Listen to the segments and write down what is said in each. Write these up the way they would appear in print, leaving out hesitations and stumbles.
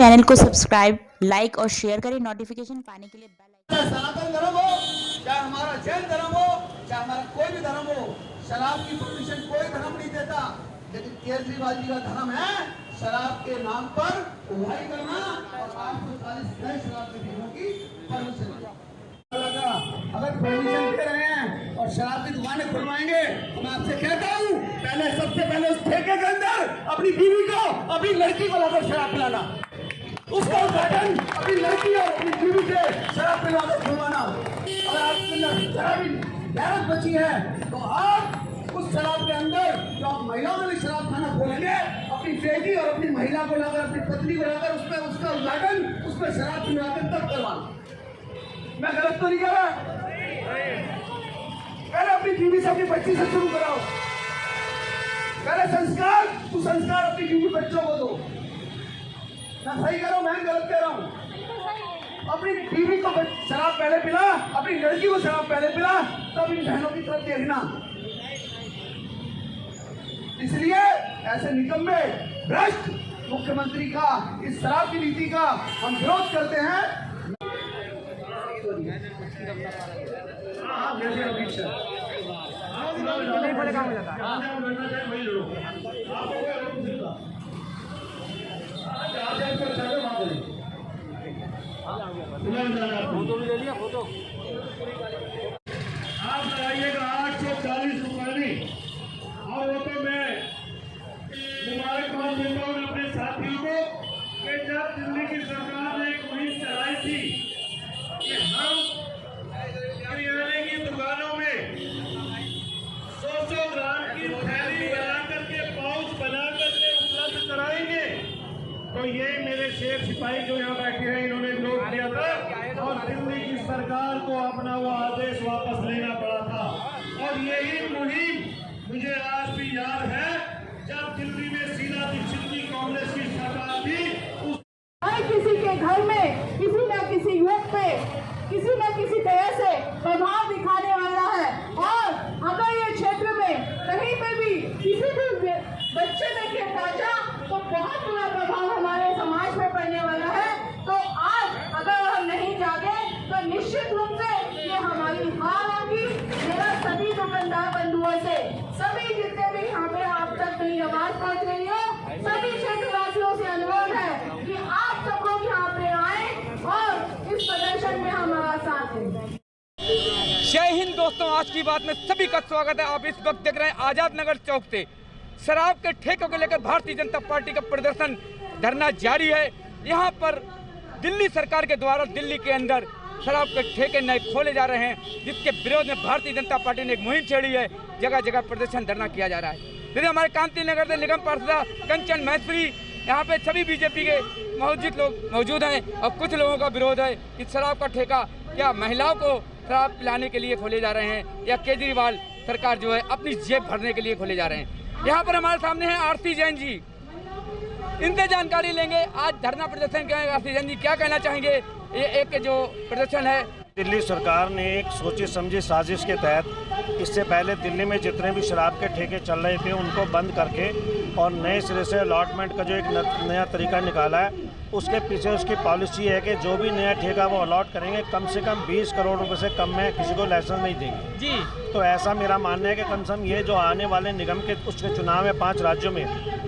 Channel को subscribe, like और share करें। नोटिफिकेशन पाने के लिए बेल आइकन। सनातन धर्म हो, चाहे हमारा जैन धर्म हो, चाहे हमारा कोई भी धर्म हो, शराब की परमिशन कोई धर्म नहीं देता। लेकिन केजरीवाल जी का धर्म है शराब के नाम पर उड़ाई करना और 840 नए शराब की दुकानों की परमिशन। अगर परमिशन दे रहे हैं और शराब की दुकानें खुलवाएंगे तो मैं आपसे कहता हूँ, पहले सबसे पहले उस ठेके के अंदर अपनी बीवी को, अपनी लड़की को लाकर शराब पिलाना, उसका उद्घाटन अपनी लड़की और अपनी बीवी से शराब पिलाकर खुलवाना। और आपके अंदर शराबी गैरत बची है तो आप उस शराब के अंदर जो आप महिलाओं में भी शराब खाना खोलेंगे, अपनी बेटी और अपनी महिला को लाकर, अपनी पत्नी को लाकर उसमें उसका उद्घाटन, उसमें शराब पिलाकर तब करवाना। मैं गलत तो नहीं कह रहा? पहले अपनी बीवी से, अपनी बच्ची से शुरू कराओ। पहले संस्कार, तू संस्कार अपनी बीवी बच्चों को दो। मैं सही कह रहा हूँ, मैं गलत कह रहा हूँ? अपनी बीवी को शराब पहले पिला, अपनी लड़की को शराब पहले पिला, तब इन बहनों की तरफ देखना। इसलिए ऐसे निकम्मे भ्रष्ट मुख्यमंत्री का, इस शराब की नीति का हम विरोध करते हैं। फोटो आप लगाइएगा 840 रुपये। और वो तो मैं मुबारकबाद देता हूँ अपने साथियों को कि जब दिल्ली की सरकार ने एक मुहिम चलाई थी कि हम किराने की दुकानों में 100 ग्राम की थैली बना करके, पाउच बना करके उपलब्ध कराएंगे, तो ये मेरे शेख सिपाही जो यहाँ बैठे हैं इन्होंने विरोध किया था और दिल्ली की सरकार को अपना वो आदेश वापस लेना पड़ा था। और यही मुहिम मुझे आज भी याद है जब दिल्ली में शीला दीक्षित की कांग्रेस की सरकार थी। किसी के घर में किसी न किसी युवक पे किसी न किसी तरह से प्रभाव दिखाने वाला है। और अगर ये क्षेत्र में कहीं पे भी किसी भी बच्चे ने खेल पहुंचा तो बहुत बुरा प्रभाव हमारे समाज में पड़ने वाला है। तो आज अगर हम नहीं जागे तो निश्चित रूप से ये हमारी हार होगी। मेरा सभी दुकानदार बंधुओं से, सभी जितने भी यहाँ पे आप तक मेरी आवाज पहुँच रही है, सभी क्षेत्रवासियों से अनुरोध है कि आप सब लोग यहाँ पे आए और इस प्रदर्शन में हमारा साथ दें। जय हिंद दोस्तों, आज की बात में सभी का स्वागत है। आप इस वक्त देख रहे हैं आजाद नगर चौक से शराब के ठेकों को लेकर भारतीय जनता पार्टी का प्रदर्शन, धरना जारी है। यहाँ पर दिल्ली सरकार के द्वारा दिल्ली के अंदर शराब के ठेके नए खोले जा रहे हैं, जिसके विरोध में भारतीय जनता पार्टी ने एक मुहिम छेड़ी है। जगह जगह प्रदर्शन, धरना किया जा रहा है। यदि हमारे कांति नगर से निगम पार्षद कंचन महेश्वरी, यहाँ पे सभी बीजेपी के लोग मौजूद हैं और कुछ लोगों का विरोध है कि शराब का ठेका क्या महिलाओं को शराब पिलाने के लिए खोले जा रहे हैं या केजरीवाल सरकार जो है अपनी जेब भरने के लिए खोले जा रहे हैं। यहाँ पर हमारे सामने हैं आरती जैन जी, इनसे जानकारी लेंगे। आज धरना प्रदर्शन क्या है, आरती जैन जी क्या कहना चाहेंगे? ये एक जो प्रदर्शन है, दिल्ली सरकार ने एक सोची समझी साजिश के तहत इससे पहले दिल्ली में जितने भी शराब के ठेके चल रहे थे उनको बंद करके और नए सिरे से अलॉटमेंट का जो एक नया तरीका निकाला है, उसके पीछे उसकी पॉलिसी है कि जो भी नया ठेका वो अलॉट करेंगे कम से कम 20 करोड़ रुपए से कम में किसी को लाइसेंस नहीं देंगे जी। तो ऐसा मेरा मानना है कि कम से कम ये जो आने वाले निगम के उसके चुनाव है 5 राज्यों में,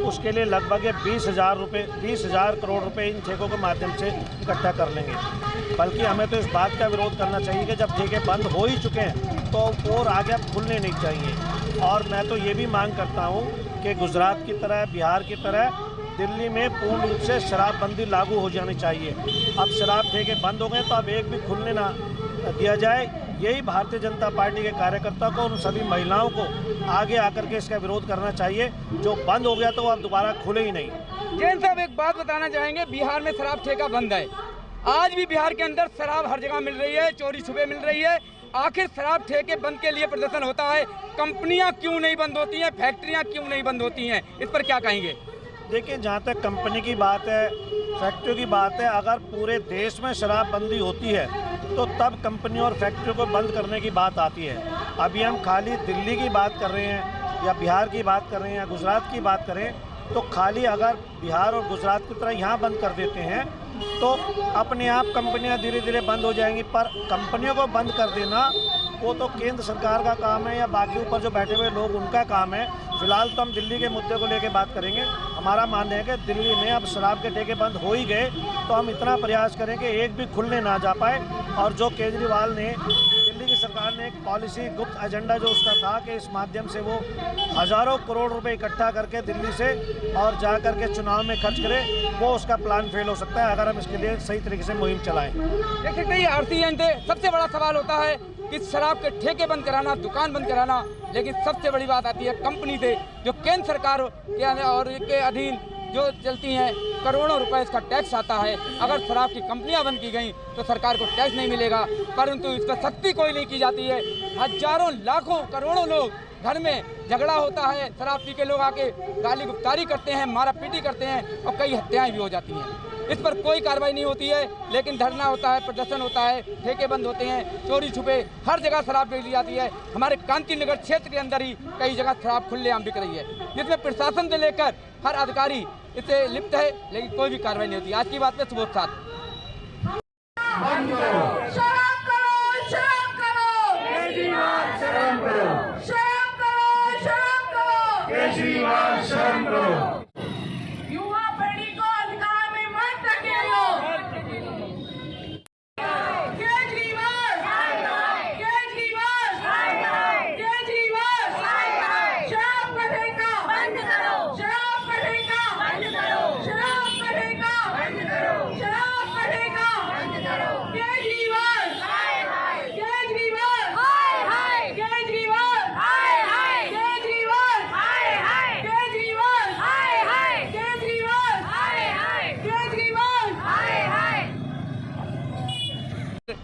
उसके लिए लगभग 20,000 करोड़ रुपए इन ठेकों के माध्यम से इकट्ठा कर लेंगे। बल्कि हमें तो इस बात का विरोध करना चाहिए कि जब ठेके बंद हो ही चुके हैं तो और आगे अब खुलने नहीं चाहिए। और मैं तो ये भी मांग करता हूँ कि गुजरात की तरह, बिहार की तरह दिल्ली में पूर्ण रूप से शराबबंदी लागू हो जानी चाहिए। अब शराब ठेके बंद हो गए तो अब एक भी खुलने ना दिया जाए। यही भारतीय जनता पार्टी के कार्यकर्ता को, उन सभी महिलाओं को आगे आकर के इसका विरोध करना चाहिए। जो बंद हो गया तो अब दोबारा खुले ही नहीं। जैन साहब एक बात बताना चाहेंगे, बिहार में शराब ठेका बंद है, आज भी बिहार के अंदर शराब हर जगह मिल रही है, चोरी छुपे मिल रही है। आखिर शराब ठेके बंद के लिए प्रदर्शन होता है, कंपनियां क्यों नहीं बंद होती हैं, फैक्ट्रियां क्यों नहीं बंद होती हैं, इस पर क्या कहेंगे? देखिए, जहाँ तक कंपनी की बात है, फैक्ट्रियों की बात है, अगर पूरे देश में शराबबंदी होती है तो तब कंपनियों और फैक्ट्रियों को बंद करने की बात आती है। अभी हम खाली दिल्ली की बात कर रहे हैं या बिहार की बात कर रहे हैं या गुजरात की बात करें, तो खाली अगर बिहार और गुजरात की तरह यहाँ बंद कर देते हैं तो अपने आप कंपनियां धीरे धीरे बंद हो जाएंगी। पर कंपनियों को बंद कर देना वो तो केंद्र सरकार का काम है या बाकी ऊपर जो बैठे हुए लोग उनका काम है। फिलहाल तो हम दिल्ली के मुद्दे को लेकर बात करेंगे। हमारा मानना है कि दिल्ली में अब शराब के ठेके बंद हो ही गए तो हम इतना प्रयास करें कि एक भी खुलने ना जा पाए। और जो केजरीवाल ने, दिल्ली की सरकार ने एक पॉलिसी गुप्त एजेंडा जो उसका था कि इस माध्यम से वो हज़ारों करोड़ रुपए इकट्ठा करके दिल्ली से और जा कर के चुनाव में खर्च करे, वो उसका प्लान फेल हो सकता है अगर हम इसके लिए सही तरीके से मुहिम चलाएं। देख सकते हैं आरती जैन सबसे बड़ा सवाल होता है कि शराब के ठेके बंद कराना, दुकान बंद कराना, लेकिन सबसे बड़ी बात आती है कंपनी से जो केंद्र सरकार और के अधीन जो चलती हैं, करोड़ों रुपए इसका टैक्स आता है। अगर शराब की कंपनियां बंद की गई तो सरकार को टैक्स नहीं मिलेगा, परंतु इस पर सख्ती कोई नहीं की जाती है। हजारों लाखों करोड़ों लोग घर में झगड़ा होता है, शराब पी के लोग आके गाली गुफ्तारी करते हैं, मारा पीटी करते हैं और कई हत्याएं भी हो जाती हैं। इस पर कोई कार्रवाई नहीं होती है, लेकिन धरना होता है, प्रदर्शन होता है, ठेके बंद होते हैं, चोरी छुपे हर जगह शराब बेच ली जाती है। हमारे कांति नगर क्षेत्र के अंदर ही कई जगह शराब खुलेआम बिक रही है, जिसमें प्रशासन से लेकर हर अधिकारी इससे लिप्त है, लेकिन कोई भी कार्रवाई नहीं होती। आज की बात में सुबह 7 शराब करो, शराब करो, केजरीवाल शराब करो, शराब करो, शराब करो, केजरीवाल शराब करो। युवा पीढ़ी को अधिकार में मत धकेलो। केजरीवाल, केजरीवाल, केजरीवाल, शराब का ठेका बंद करो, शराब का ठेका बंद करो, शराब का ठेका बंद करो, शराब का ठेका बंद करो। केजरीवाल, केजरीवाल, केजरीवाल, केजरीवाल, केजरीवाल, केजरीवाल, केजरीवाल।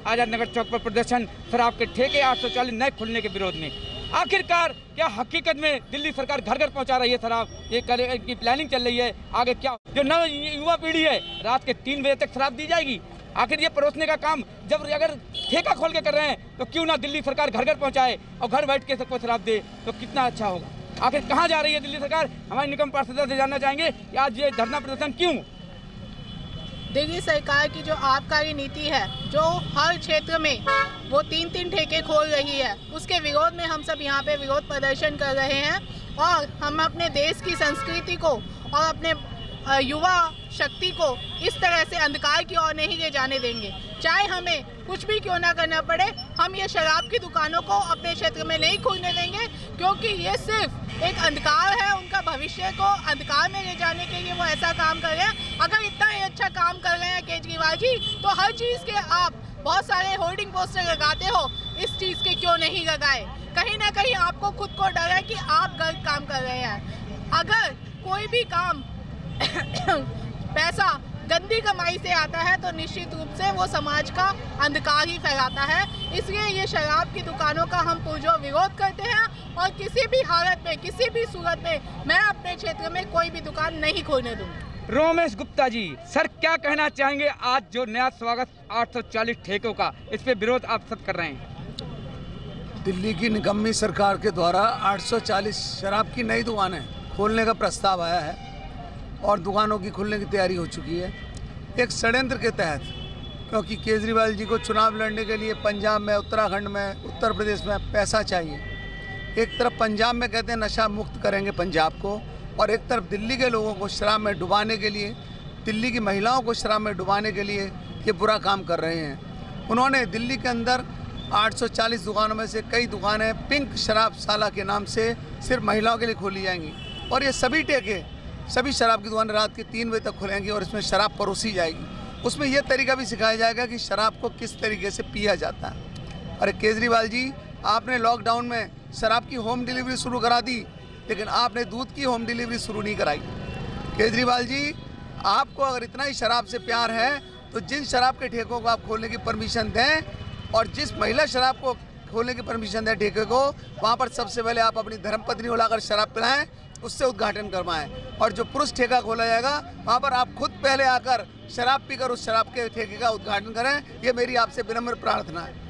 आजाद नगर चौक पर प्रदर्शन शराब के ठेके 840 नए खुलने के विरोध में। आखिरकार क्या हकीकत में दिल्ली सरकार घर घर पहुंचा रही है शराब? ये की प्लानिंग चल रही है, आगे क्या? जो नव युवा पीढ़ी है, रात के 3 बजे तक शराब दी जाएगी? आखिर ये परोसने का काम जब अगर ठेका खोल के कर रहे हैं तो क्यों ना दिल्ली सरकार घर घर पहुंचाए और घर बैठ के सबको शराब दे, तो कितना अच्छा होगा। आखिर कहाँ जा रही है दिल्ली सरकार? हमारे निगम पार्षद से जानना चाहेंगे कि आज ये धरना प्रदर्शन क्यों? दिल्ली सरकार की जो आबकारी नीति है, जो हर क्षेत्र में वो 3-3 ठेके खोल रही है, उसके विरोध में हम सब यहाँ पे विरोध प्रदर्शन कर रहे हैं। और हम अपने देश की संस्कृति को और अपने युवा शक्ति को इस तरह से अंधकार की ओर नहीं ले जाने देंगे। चाहे हमें कुछ भी क्यों ना करना पड़े, हम ये शराब की दुकानों को अपने क्षेत्र में नहीं खुलने देंगे, क्योंकि ये सिर्फ एक अंधकार है। उनका भविष्य को अंधकार में ले जाने के लिए वो ऐसा काम कर रहे हैं। अगर इतना ही अच्छा काम कर रहे हैं केजरीवाल जी, तो हर चीज़ के आप बहुत सारे होर्डिंग पोस्टर लगाते हो, इस चीज़ के क्यों नहीं लगाए? कहीं ना कहीं आपको खुद को डर है कि आप गलत काम कर रहे हैं। अगर कोई भी काम पैसा गंदी कमाई से आता है तो निश्चित रूप से वो समाज का अंधकार ही फैलाता है। इसलिए ये शराब की दुकानों का हम पुरजोर विरोध करते हैं और किसी भी हालत में, किसी भी सूरत में मैं अपने क्षेत्र में कोई भी दुकान नहीं खोलने दूँगी। रोमेश गुप्ता जी, सर क्या कहना चाहेंगे? आज जो नया स्वागत 840 ठेकों का, इस पे विरोध आप सब कर रहे हैं। दिल्ली की निकम्मी सरकार के द्वारा 840 शराब की नई दुकानें खोलने का प्रस्ताव आया है और दुकानों की खुलने की तैयारी हो चुकी है, एक षड्यंत्र के तहत। क्योंकि केजरीवाल जी को चुनाव लड़ने के लिए पंजाब में, उत्तराखंड में, उत्तर प्रदेश में पैसा चाहिए। एक तरफ पंजाब में कहते हैं नशा मुक्त करेंगे पंजाब को, और एक तरफ दिल्ली के लोगों को शराब में डुबाने के लिए, दिल्ली की महिलाओं को शराब में डुबाने के लिए ये बुरा काम कर रहे हैं। उन्होंने दिल्ली के अंदर 840 दुकानों में से कई दुकानें पिंक शराबशाला के नाम से सिर्फ महिलाओं के लिए खोली जाएंगी, और ये सभी ठेके, सभी शराब की दुकानें रात के 3 बजे तक खुलेंगी और इसमें शराब परोसी जाएगी। उसमें यह तरीका भी सिखाया जाएगा कि शराब को किस तरीके से पिया जाता है। अरे केजरीवाल जी, आपने लॉकडाउन में शराब की होम डिलीवरी शुरू करा दी, लेकिन आपने दूध की होम डिलीवरी शुरू नहीं कराई। केजरीवाल जी, आपको अगर इतना ही शराब से प्यार है तो जिन शराब के ठेकों को आप खोलने की परमिशन दें और जिस महिला शराब को खोलने की परमिशन दें ठेके को, वहाँ पर सबसे पहले आप अपनी धर्मपत्नी बुलाकर शराब पिलाएं, उससे उद्घाटन करवाएं। और जो पुरुष ठेका खोला जाएगा वहाँ पर आप खुद पहले आकर शराब पीकर उस शराब के ठेके का उद्घाटन करें। ये मेरी आपसे विनम्र प्रार्थना है।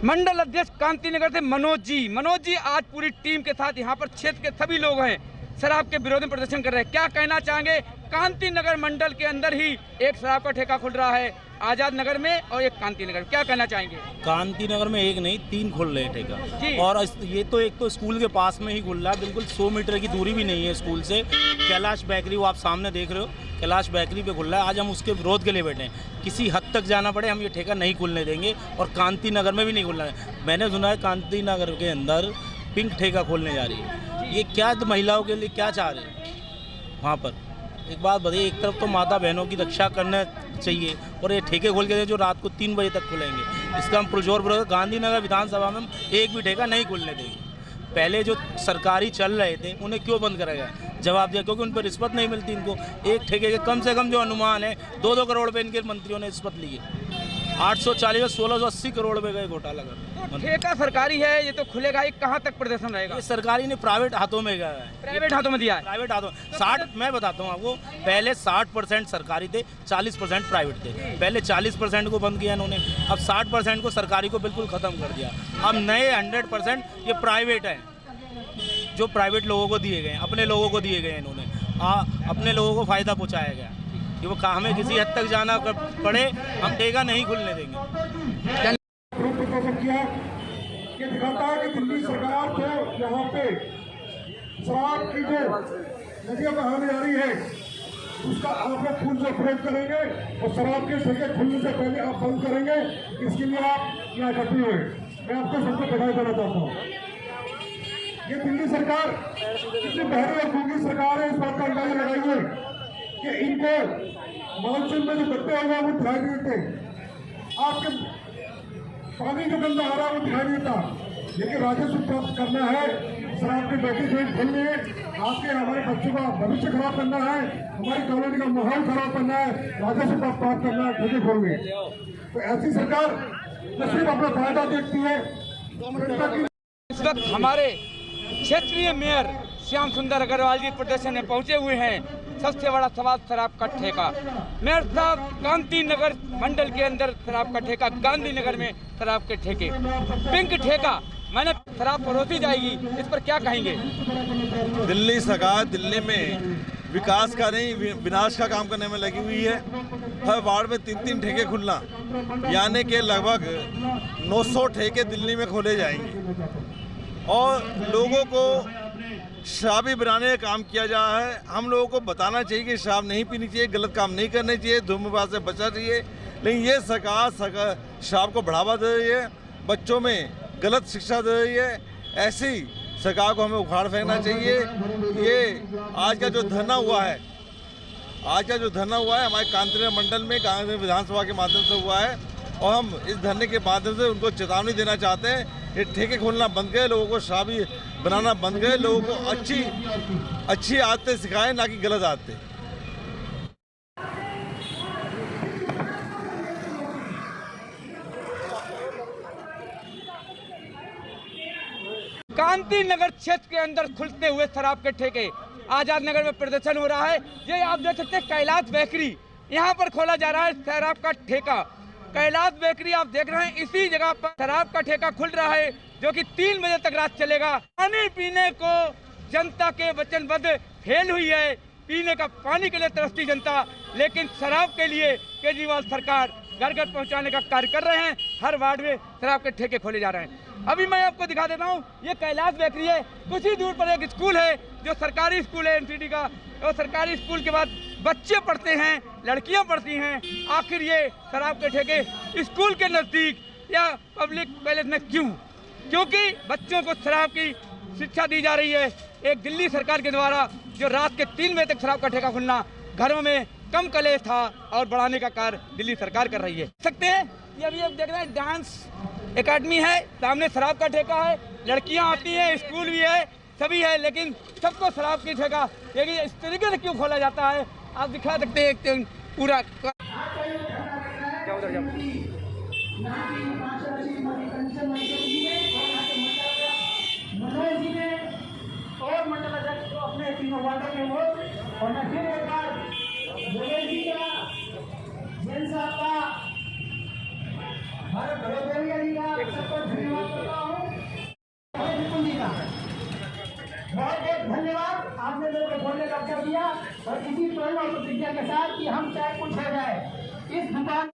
मंडल अध्यक्ष कांति नगर से मनोज जी, आज पूरी टीम के साथ यहाँ पर क्षेत्र के सभी लोग हैं, शराब के विरोध में प्रदर्शन कर रहे हैं। क्या कहना चाहेंगे? कांति नगर मंडल के अंदर ही एक शराब का ठेका खुल रहा है, आजाद नगर में और एक कांति नगर। क्या कहना चाहेंगे? कांति नगर में एक नहीं 3 खुल रहे ठेका, और ये तो एक तो स्कूल के पास में ही खुल रहा है, बिल्कुल 100 मीटर की दूरी भी नहीं है स्कूल से। कैलाश बेकरी, वो आप सामने देख रहे हो, कैलाश बेकरी पे खुल रहा है। आज हम उसके विरोध के लिए बैठे हैं। किसी हद तक जाना पड़े, हम ये ठेका नहीं खुलने देंगे, और कांति नगर में भी नहीं खुलना है। मैंने सुना है कांति नगर के अंदर पिंक ठेका खोलने जा रही है। ये क्या महिलाओं के लिए क्या चाह रहे हैं वहाँ पर? एक बात बताइए, एक तरफ तो माता बहनों की रक्षा करना चाहिए, और ये ठेके खोल के जो रात को 3 बजे तक खुलेंगे, इसका हम पुरजोर विरोध। गांधीनगर विधानसभा में हम एक भी ठेका नहीं खुलने देंगे। पहले जो सरकारी चल रहे थे उन्हें क्यों बंद करा गया? जवाब दिया, क्योंकि उन पर रिश्वत नहीं मिलती इनको। एक ठेके के कम से कम जो अनुमान है 2-2 करोड़ रुपये इनके मंत्रियों ने रिश्वत ली है। 840 और 1680 करोड़ रुपये का घोटाला कर। तो ठेका सरकारी है, ये तो खुलेगा ही। कहाँ तक प्रदर्शन रहेगा? ये सरकारी ने प्राइवेट हाथों में गया है, प्राइवेट हाथों में दिया है। प्राइवेट हाथों 60, मैं बताता हूँ आपको, पहले 60% सरकारी थे, 40% प्राइवेट थे। पहले 40% को बंद किया इन्होंने, अब 60% को सरकारी को बिल्कुल ख़त्म कर दिया। अब नए 100% ये प्राइवेट हैं, जो प्राइवेट लोगों को दिए गए, अपने लोगों को दिए गए इन्होंने। अपने लोगों को फ़ायदा पहुँचाया गया कि वो हमें किसी हद तक जाना पड़े, हम ठेका नहीं खुलने देंगे। किया कि दिखाता है कि दिल्ली सरकार को यहाँ पे शराब की जो नदियाँ बहाने जा रही है उसका आप लोग खून से विरोध करेंगे, और शराब के ठेके खुलने से पहले आप बंद करेंगे। इसके लिए आप यहाँ इकट्ठे हुए। मैं आपको सबको बधाई देना चाहता हूँ। ये दिल्ली सरकार कितनी बहरी और गूंगी सरकार है, इस बात का अंदाजा लगाइए कि इनको मानसून में जो गड्ढे होगा वो दिखाई देते, आपके पानी जो गंदा आ रहा है वो दिखाई देता, लेकिन राजस्व प्राप्त करना है, शराब के बैठे जेल खोलने, आपके हमारे बच्चों का भविष्य खराब करना है, हमारी कॉलोनी का माहौल खराब करना है, राजस्व प्राप्त करना है, ठेके खोलने। तो ऐसी सरकार जो सिर्फ अपना फायदा देखती है। इस वक्त हमारे क्षेत्रीय मेयर श्याम सुंदर अग्रवाल जी प्रदर्शन में पहुंचे हुए हैं। सबसे बड़ा सवाल शराब का ठेका। मेयर साहब, कांति नगर मंडल के अंदर शराब का ठेका, गांधीनगर में शराब के ठेके, पिंक ठेका, मैंने शराब परोसी जाएगी, इस पर क्या कहेंगे? दिल्ली सरकार दिल्ली में विकास का नहीं विनाश का काम करने में लगी हुई है। हर वार्ड में 3-3 ठेके खुलना, यानी कि लगभग 900 ठेके दिल्ली में खोले जाएंगे, और लोगों को शराबी बनाने का काम किया जा रहा है। हम लोगों को बताना चाहिए कि शराब नहीं पीनी चाहिए, गलत काम नहीं करने चाहिए, धूम्रपान से बचना चाहिए, लेकिन ये सरकार शराब को बढ़ावा दे रही है, बच्चों में गलत शिक्षा दे रही है। ऐसी सरकार को हमें उखाड़ फेंकना चाहिए। ये आज का जो धरना हुआ है, हमारे कांति मंडल में कांग्रेस विधानसभा के माध्यम से हुआ है, और हम इस धरने के माध्यम से उनको चेतावनी देना चाहते हैं कि ठेके खोलना बंद करें, लोगों को शराबी बनाना बंद करें, लोगों को अच्छी आदतें सिखाएं, ना कि गलत आदतें। कांति नगर क्षेत्र के अंदर खुलते हुए शराब के ठेके, आजाद नगर में प्रदर्शन हो रहा है। ये आप देख सकते हैं कैलाश बेकरी, यहाँ पर खोला जा रहा है शराब का ठेका। कैलाश बेकरी आप देख रहे हैं, इसी जगह पर शराब का ठेका खुल रहा है, जो कि 3 बजे तक रात चलेगा। पानी पीने को जनता के वचनबद्ध फेल हुई है, पीने का पानी के लिए तरसती जनता, लेकिन शराब के लिए केजरीवाल सरकार घर घर पहुंचाने का कार्य कर रहे हैं। हर वार्ड में शराब के ठेके खोले जा रहे हैं। अभी मैं आपको दिखा देता हूँ, ये कैलाश बेकरी है, कुछ ही दूर पर एक स्कूल है जो सरकारी स्कूल है एनसीडी का, और सरकारी स्कूल के बाद बच्चे पढ़ते हैं, लड़कियां पढ़ती हैं। आखिर ये शराब के ठेके स्कूल के नज़दीक या पब्लिक पैलेस में क्यों? क्योंकि बच्चों को शराब की शिक्षा दी जा रही है एक दिल्ली सरकार के द्वारा, जो रात के 3 बजे तक शराब का ठेका खुलना, घरों में कम कलेश था और बढ़ाने का कार्य दिल्ली सरकार कर रही है। देख सकते हैं ये अभी आप देख रहे हैं डांस एकेडमी है, सामने शराब का ठेका है, लड़कियां आती हैं, स्कूल भी है, सभी है, लेकिन सबको शराब की ठेका ये इस तरीके से क्यों खोला जाता है आप दिखा सकते हैं एक पूरा। और मंडल अध्यक्ष को अपने तीनों वार्डों में हो, और मैं फिर एक बार जी का, जैन साहब का, भारत भरोसेवी जी का सबको धन्यवाद करता हूँ। बहुत बहुत धन्यवाद, आपने मेरे को बोलने का अवसर दिया और इसी प्रेरणा और प्रतिज्ञा के साथ कि हम चाहे कुछ हो जाए इस दुकान